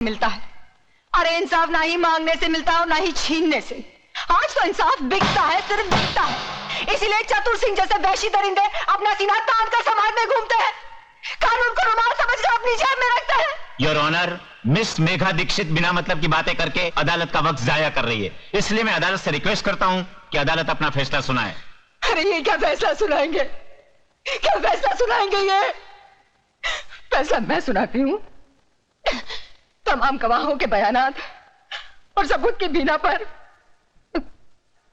मिलता है। अरे इंसाफ ना ही मांगने से मिलता है और ना ही छीनने से। आज तो इंसाफ बिकता है, सिर्फ बिकता है। इसीलिए चतुर सिंह जैसे वैशी दरिंदे अपना सीना तान कर समाज में घूमते हैं, कानून को रुमाल समझकर अपनी जेब में रखते हैं। Your honour, miss Megha Dikshit बिना मतलब की बातें करके अदालत का वक्त जाया कर रही है, इसलिए मैं अदालत से रिक्वेस्ट करता हूं कि अदालत अपना फैसला सुनाए। अरे ये क्या फैसला सुनाएंगे? क्या फैसला सुनाएंगे? ये फैसला मैं सुनाती हूँ। तमाम गवाहों के बयानात और सबूत की बिना पर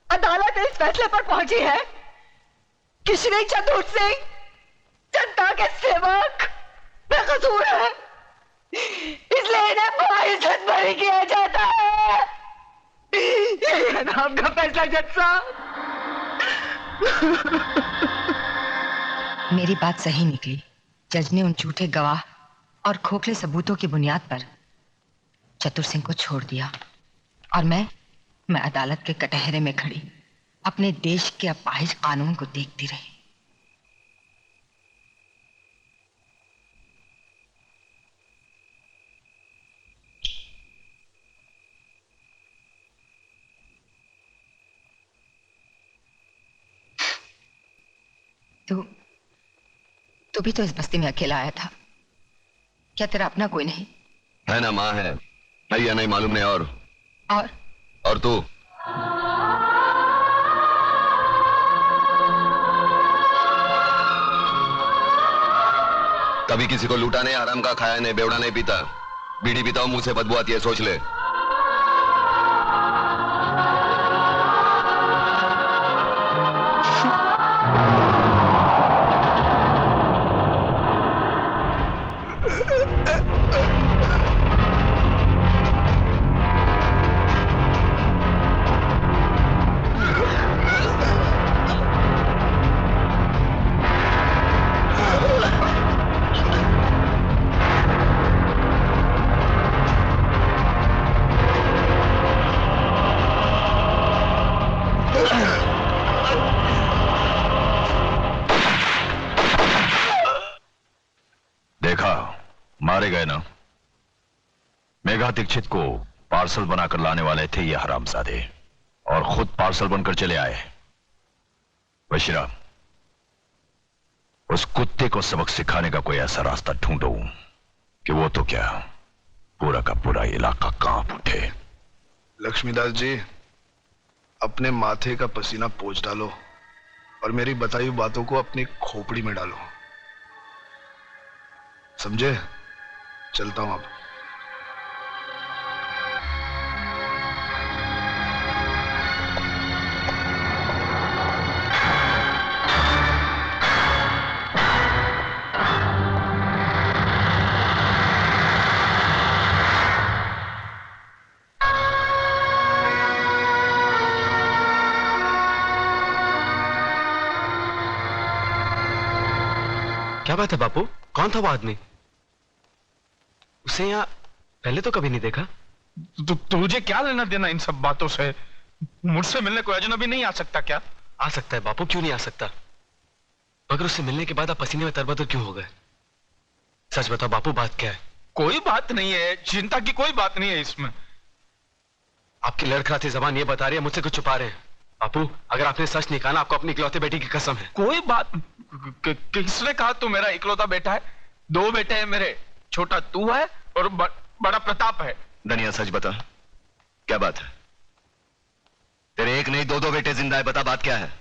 अदालत इस फैसले पर पहुंची है कि श्री चतुर सिंह जनता के सेवक बेकसूर है, इसलिए इन्हें बाइज्जत बरी किया जाता है। ये है ना आपका फैसला जज साहब? मेरी बात सही निकली। जज ने उन झूठे गवाह और खोखले सबूतों की बुनियाद पर चतुर सिंह को छोड़ दिया और मैं अदालत के कटहरे में खड़ी अपने देश के अपाहिज कानून को देखती रही। तू भी तो इस बस्ती में अकेला आया था, क्या तेरा अपना कोई नहीं है? ना माँ है, या नहीं मालूम नहीं। और तू? कभी किसी को लूटा नहीं, हराम का खाया नहीं, बेवड़ा नहीं पीता, बीड़ी पीता हूं, मुंह से बदबू आती है, सोच ले। मारे गए ना? मेघा दीक्षित को पार्सल बनाकर लाने वाले थे ये हरामजादे, और खुद पार्सल बनकर चले आए। बशीरा, उस कुत्ते को सबक सिखाने का कोई ऐसा रास्ता ढूंढो कि वो तो क्या पूरा का पूरा इलाका कांप उठे। लक्ष्मीदास जी, अपने माथे का पसीना पोंछ डालो और मेरी बताई बातों को अपनी खोपड़ी में डालो, समझे? चलता हूं अब। क्या बात है बापू, कौन था वो आदमी? उसे यहाँ पहले तो कभी नहीं देखा। तुझे क्या लेना देना इन सब बातों से? मुझसे मिलने कोई अजनबी नहीं आ सकता क्या? आ सकता है बापू, क्यों नहीं आ सकता? मगर उससे मिलने के बाद आप पसीने में तरबतर क्यों हो गए? सच बताओ बापू, बात क्या है? कोई बात नहीं है, चिंता की कोई बात नहीं है इसमें। आपकी लड़खड़ाती जबान ये बता रही है मुझसे कुछ छुपा रहे हैं। बापू, अगर आपने सच नहीं कहा ना, आपको अपनी इकलौते बेटी की कसम है। कोई बात किसने कहा तू मेरा इकलौता बेटा है? 2 बेटे हैं मेरे, छोटा तू है और बड़ा प्रताप है। धनिया, सच बता, क्या बात है? तेरे एक नहीं 2 बेटे जिंदा है, बता बात क्या है?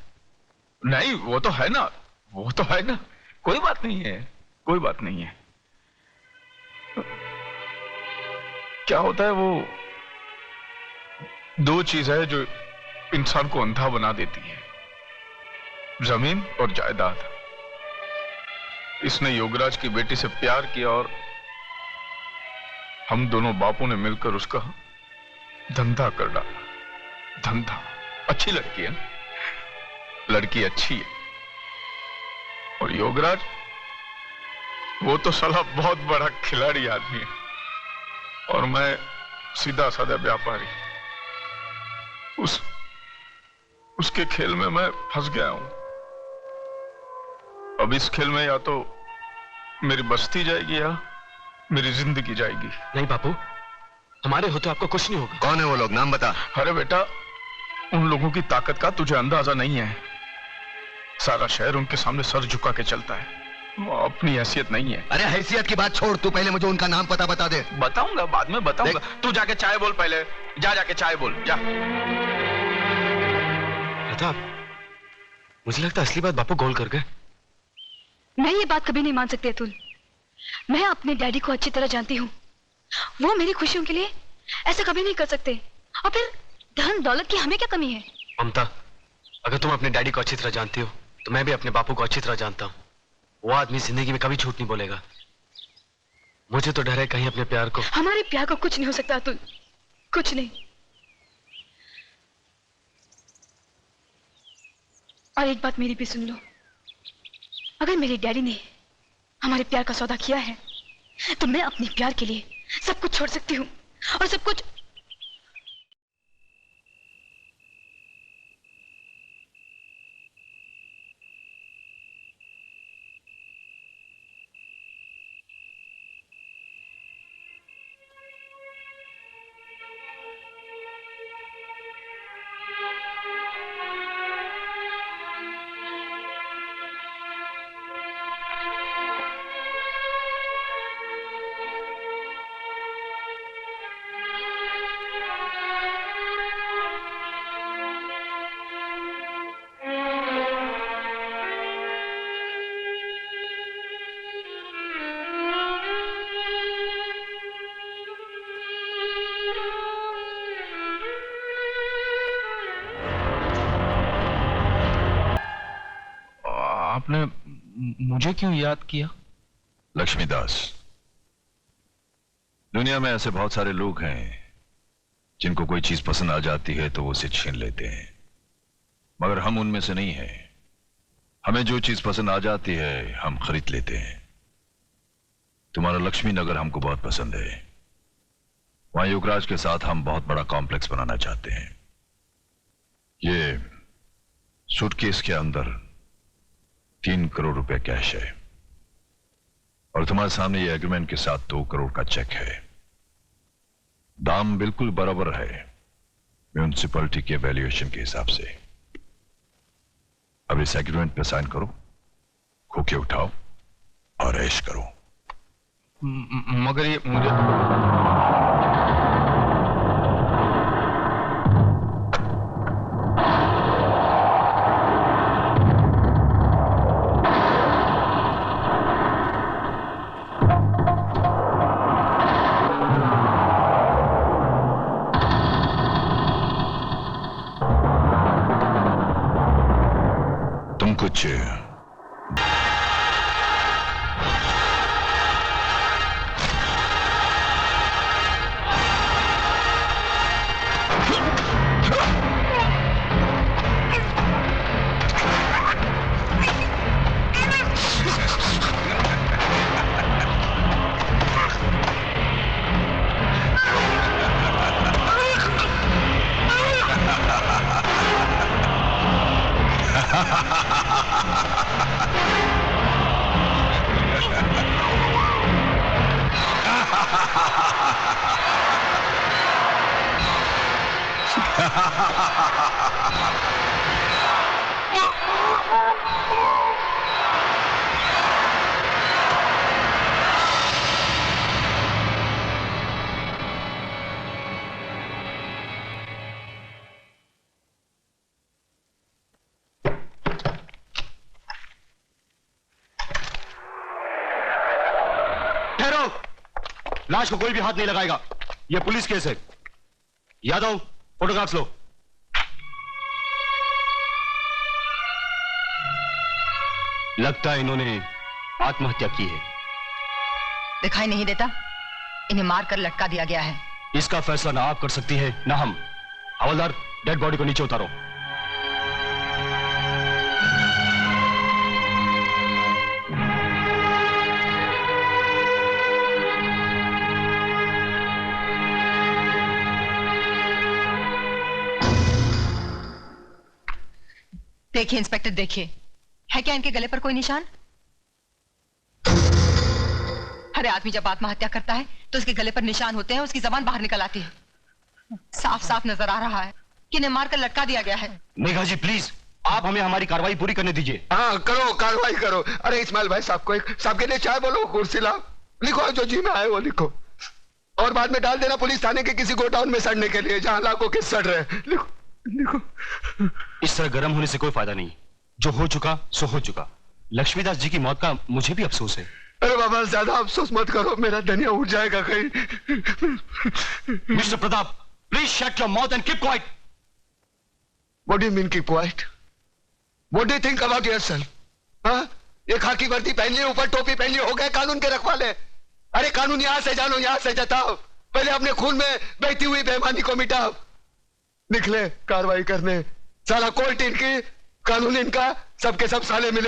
नहीं, वो तो है ना, वो तो है ना, कोई बात नहीं है, कोई बात नहीं है। क्या होता है, वो 2 चीज है जो इंसान को अंधा बना देती है, जमीन और जायदाद। इसने योगराज की बेटी से प्यार किया और हम दोनों बापों ने मिलकर उसका धंधा कर डाला। धंधा, अच्छी लड़की है, लड़की अच्छी है। और योगराज, वो तो साला बहुत बड़ा खिलाड़ी आदमी है और मैं सीधा साधा व्यापारी। उसके खेल में मैं फंस गया हूं। अब इस खेल में या तो मेरी बस्ती जाएगी या मेरी जिंदगी जाएगी। नहीं बापू, हमारे होते आपको कुछ नहीं होगा। कौन है वो लोग, नाम बता। अरे बेटा, उन लोगों की ताकत का तुझे अंदाजा नहीं है। सारा शहर उनके सामने सर झुका के चलता है। वो अपनी हैसियत नहीं है। अरे हैसियत की बात छोड़, तू पहले मुझे उनका नाम पता बता दे। बताऊंगा, बाद में बताऊंगा। तू जाके चाय बोल पहले, जाके चाय बोल जा। प्रताप, मुझे लगता है असली बात बापू गोल कर गए। मैं ये बात कभी नहीं मान सकती अतुल। मैं अपने डैडी को अच्छी तरह जानती हूँ। वो मेरी खुशियों के लिए ऐसा कभी नहीं कर सकते। और फिर धन दौलत की हमें क्या कमी है? ममता, अगर तुम अपने डैडी को अच्छी तरह जानती हो तो मैं भी अपने बापू को अच्छी तरह जानता हूँ। वो आदमी जिंदगी में कभी झूठ नहीं बोलेगा। मुझे तो डर है कहीं अपने प्यार को। हमारे प्यार को कुछ नहीं हो सकता अतुल, कुछ नहीं। और एक बात मेरी भी सुन लो, अगर मेरे डैडी ने हमारे प्यार का सौदा किया है तो मैं अपने प्यार के लिए सब कुछ छोड़ सकती हूँ। और सब कुछ आपने मुझे क्यों याद किया? लक्ष्मीदास, दुनिया में ऐसे बहुत सारे लोग हैं जिनको कोई चीज पसंद आ जाती है तो वो उसे छीन लेते हैं, मगर हम उनमें से नहीं हैं। हमें जो चीज पसंद आ जाती है हम खरीद लेते हैं। तुम्हारा लक्ष्मी नगर हमको बहुत पसंद है। वहां युवराज के साथ हम बहुत बड़ा कॉम्प्लेक्स बनाना चाहते हैं। ये सूटकेस के अंदर 3 करोड़ रुपए कैश है और तुम्हारे सामने ये एग्रीमेंट के साथ 2 करोड़ का चेक है। दाम बिल्कुल बराबर है म्यूनिसिपैलिटी के वैल्यूएशन के हिसाब से। अब इस एग्रीमेंट पे साइन करो, खोखे उठाओ और ऐश करो। मगर ये मुझे कुछ लाश को कोई भी हाथ नहीं लगाएगा। यह पुलिस केस है। यादव, फोटोग्राफ्स लो। लगता है इन्होंने आत्महत्या की है। दिखाई नहीं देता? इन्हें मारकर लटका दिया गया है। इसका फैसला ना आप कर सकती है ना हम। हवलदार, डेड बॉडी को नीचे उतारो। देखिए इंस्पेक्टर, देखिए, है क्या इनके गले पर कोई निशान? अरे आदमी जब आत्महत्या करता है तो उसके गले पर निशान होते हैं, उसकी जबान बाहर निकल आती है। साफ साफ नजर आ रहा है कि इन्हें मारकर लटका दिया गया है। मेघा जी प्लीज, आप हमें हमारी कार्रवाई पूरी करने दीजिए। हाँ करो, कार्रवाई करो। अरे इस्माइल भाई साहब को एक साहब के लिए चाय बोलो, कुर्सी लाओ, लिखो जो जी में आए वो लिखो, और बाद में डाल देना पुलिस थाने के किसी गोडाउन में सड़ने के लिए जहां लाखों के सड़ रहे हैं। लिखो लिखो। इस तरह गर्म होने से कोई फायदा नहीं, जो हो चुका सो हो चुका। लक्ष्मीदास जी की मौत का मुझे भी अफसोस है। अरे बाबा ज्यादा अफसोस मत करो, मेरा धनिया उठ जाएगा कहीं। Mister Pratap, please shut your mouth and keep quiet. What do you mean keep quiet? What do you think about yourself? हाँ? ये खाकी वर्दी पहन ली, ऊपर टोपी पहन ली, हो गए कानून के रखवाले। अरे कानून यहां से जानो, यहां से जताओ, पहले अपने खून में बहती हुई बेईमानी को मिटाओ। निकले कार्रवाई करने, साला कोर्ट इनकी, कानून इनका, सबके सब साले मिले।